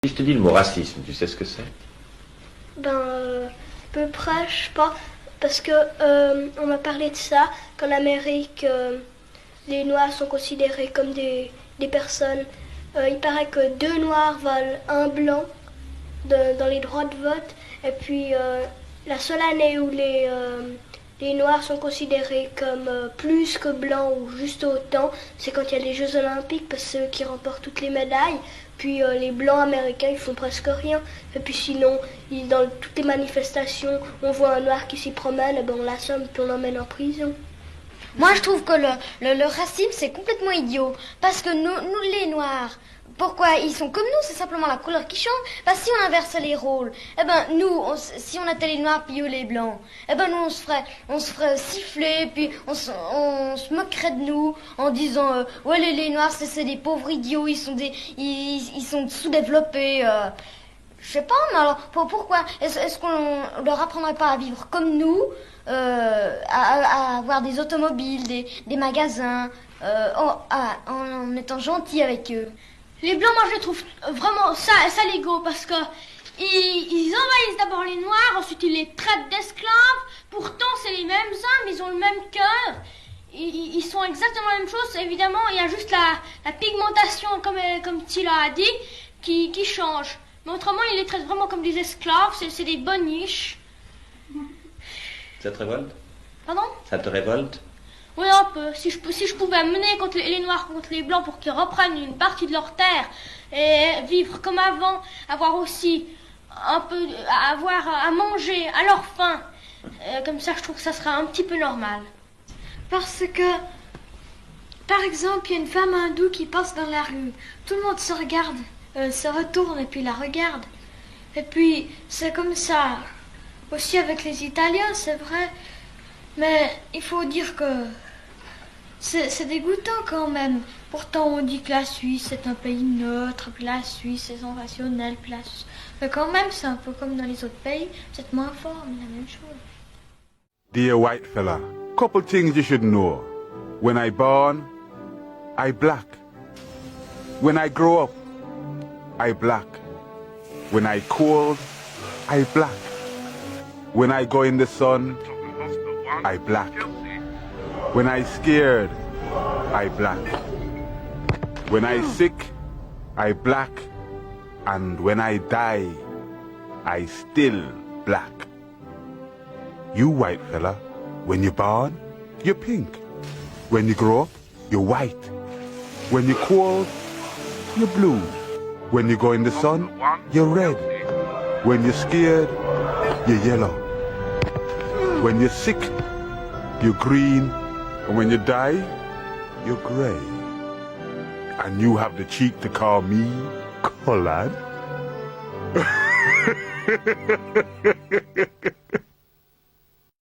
Si je te dis le mot racisme, tu sais ce que c'est? À peu près, je sais pas. Parce que on m'a parlé de ça qu'en Amérique, les Noirs sont considérés comme des personnes. Il paraît que deux Noirs valent un blanc dans les droits de vote. Et puis la seule année où les Noirs sont considérés comme plus que blancs ou juste autant, c'est quand il y a les Jeux Olympiques, parce que c'est eux qui remportent toutes les médailles. Puis les Blancs américains, ils font presque rien. Et puis sinon, dans toutes les manifestations, on voit un Noir qui s'y promène, et ben on l'assomme puis on l'emmène en prison. Moi, je trouve que le racisme, c'est complètement idiot. Parce que nous, les Noirs, pourquoi ils sont comme nous? C'est simplement la couleur qui change. Parce que si on inversait les rôles, eh ben, si on était les Noirs puis eux les Blancs, eh ben, nous, on se ferait siffler, puis on se moquerait de nous en disant, ouais, les Noirs, c'est des pauvres idiots, ils sont sous-développés, je sais pas, mais alors pourquoi est-ce qu'on leur apprendrait pas à vivre comme nous, à avoir des automobiles, des magasins, en étant gentils avec eux? Les Blancs, moi je les trouve vraiment salégaux parce que ils envahissent d'abord les Noirs, ensuite ils les traitent d'esclaves. Pourtant c'est les mêmes hommes, ils ont le même cœur. Ils sont exactement la même chose. Évidemment, il y a juste la pigmentation, comme Tila a dit, qui change. Mais autrement, ils les traitent vraiment comme des esclaves, c'est des boniches. Ça te révolte? Pardon? Ça te révolte? Oui, un peu. Si je pouvais mener contre les Noirs contre les Blancs pour qu'ils reprennent une partie de leur terre et vivre comme avant, avoir aussi un peu, avoir à manger à leur faim, comme ça, je trouve que ça sera un petit peu normal. Parce que, par exemple, il y a une femme hindoue qui passe dans la rue. Tout le monde se regarde, se retourne et puis la regarde. Et puis, c'est comme ça. Aussi avec les Italiens, c'est vrai. Mais il faut dire que c'est dégoûtant quand même. Pourtant, on dit que la Suisse est un pays neutre, puis la Suisse est sensationnelle, puis la Suisse... Mais quand même, c'est un peu comme dans les autres pays. C'est moins fort, mais la même chose. Dear white fella, couple things you should know. When I born, I black. When I grow up, I black. When I cold, I black. When I go in the sun, I black. When I scared, I black. When I sick, I black. And when I die, I still black. You white fella, when you're born, you're pink. When you grow up, you're white. When you're cold, you're blue. When you go in the sun, you're red. When you're scared, you're yellow. When you're sick, you're green. And when you die, you're gray. And you have the cheek to call me colored.